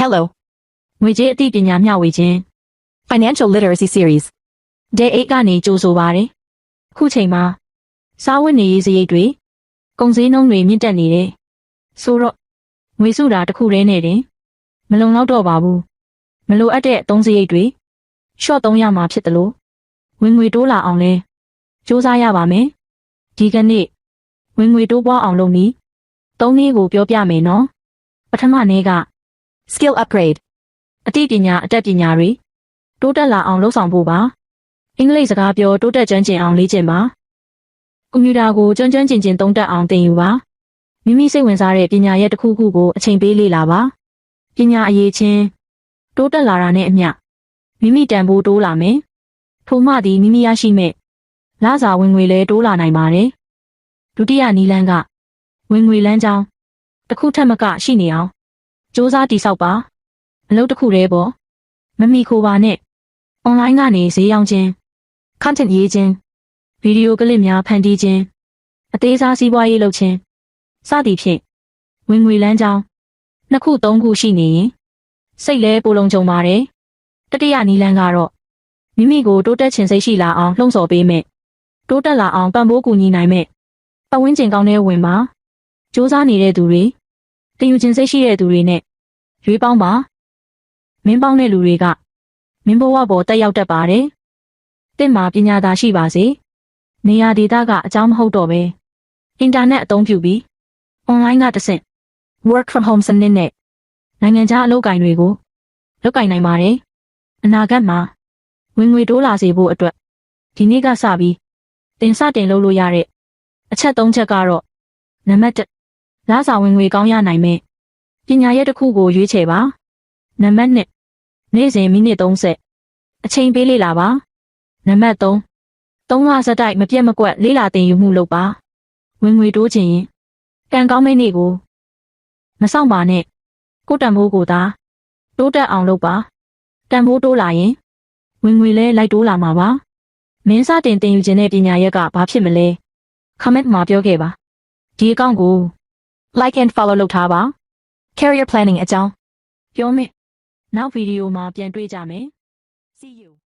Hello. ငွေကြေးအသိပညာမျှဝေခြင်း Financial Literacy Series Day 8ကနေကြိုဆိုပါရစေ။ခုချိန်မှာစားဝတ်နေရေးစရိတ်တွေကုန်စည်နှုန်းတွေမြင့်တက်နေတယ်။ဆိုတော့ငွေစုတာတစ်ခုတည်းနဲ့တင်မလုံလောက်တော့ပါဘူး။မလိုအပ်တဲ့အသုံးစရိတ်တွေရှော့သုံးရမှာဖြစ်တယ်လို့ဝင်ငွေတိုးလာအောင်လဲစူးစမ်းရပါမယ်။ဒီကနေ့ဝင်ငွေတိုးပွားအောင်လုပ်နည်း၃နည်းကိုပြောပြမယ်နော်။ပထမနည်းက Skill Upgrade အသိပညာအတတ်ပညာတွေတိုးတက်လာအောင်လုပ်ဆောင်ဖို့ပါအင်္ဂလိပ်စကားပြောတိုးတက်ကျွမ်းကျင်အောင်လေ့ကျင့်ပါကွန်ပျူတာကိုကျွမ်းကျင်သုံးတတ်အောင်သင်ယူပါမိမိစိတ်ဝင်စားတဲ့ပညာရပ်တစ်ခုခုကိုအချိန်ပေးလေ့လာပါပညာအရေးချင်းတိုးတက်လာတာနဲ့အမျှမိမိတန်ဖိုးတိုးလာမယ်ထို့မှသည်မိမိရရှိမဲ့လစာဝင်ငွေလည်းတိုးလာနိုင်ပါတယ်ဒုတိယနည်းလမ်းကဝင်ငွေလမ်းကြောင်းတစ်ခုထက်မကရှိနေအောင်စူးစမ်းတည်ဆောက်ပါအလုပ်တစ်ခုတည်းပေါ့မမီခိုပါနဲ့အွန်လိုင်းကနေဈေးရောင်းခြင်း content ရေးခြင်းဗီဒီယိုကလစ်များဖန်တီးခြင်းအသေးစားစီးပွားရေးလုပ်ခြင်းစသည်ဖြင့်ဝင်ငွေလမ်းကြောင်းနှစ်ခုသုံးခုရှိနေရင်စိတ်လဲပိုလုံခြုံပါတယ်တတိယနည်းလမ်းကတော့မိမိကိုတိုးတက်ခြင်းစိတ်ရှိလာအောင်လှုံ့ဆော်ပေးမယ်တိုးတက်လာအောင်ပံ့ပိုးကူညီနိုင်မယ်ပတ်ဝန်းကျင်ကောင်းတဲ့ဝင်ပါစူးစမ်းနေတဲ့သူတွေတည်ယူခြင်းစိတ်ရှိတဲ့သူတွေနဲ့ရွေးပေါင်းပါမင်းပေါင်းတဲ့လူတွေကမင်းဘဝပေါ်တက်ရောက်တတ်ပါတယ်တင့်မှာပညာသာရှိပါစေနေရာဒေသကအကြောင်းမဟုတ်တော့ပဲအင်တာနက်အသုံးပြုပြီးအွန်လိုင်းကတဆင့် work from home စနစ်နဲ့နိုင်ငံခြားအလုပ်ကိုင်တွေကိုလုပ်ကိုင်နိုင်ပါတယ်အနာဂတ်မှာဝင်ငွေတိုးလာစေဖို့အတွက်ဒီနေ့ကစပြီးတင်စတင်လုပ်လို့ရတဲ့အချက်၃ချက်ကတော့နံပါတ်၁လစာဝင်ငွေကောင်းရနိုင်မယ်ပညာရပ်တစ်ခုကိုရွေးချယ်ပါနံပါတ်2နေ့စဉ်မိနစ်30အချိန်ပေးလေ့လာပါနံပါတ်3လဆက်တိုက်မပြတ်မကွက်လေ့လာသင်ယူမှုလုပ်ပါဝင်ငွေတိုးခြင်းရင်ကံကောင်းတဲ့နေ့ကိုမဆောင်ပါနဲ့ကိုတန်ဖိုးကိုသာတိုးတက်အောင်လုပ်ပါတန်ဖိုးတိုးလာရင်ဝင်ငွေလည်းလိုက်တိုးလာမှာပါမင်းစတင်သင်ယူခြင်းတဲ့ပညာရက်ကဘာဖြစ်မလဲ comment မှာပြောခဲ့ပါဒီအကောင့်ကို like and follow လုပ်ထားပါ career planning အကြောင်းပြောမယ်နောက်ဗီဒီယိုမှာပြန်တွေ့ကြမယ် see you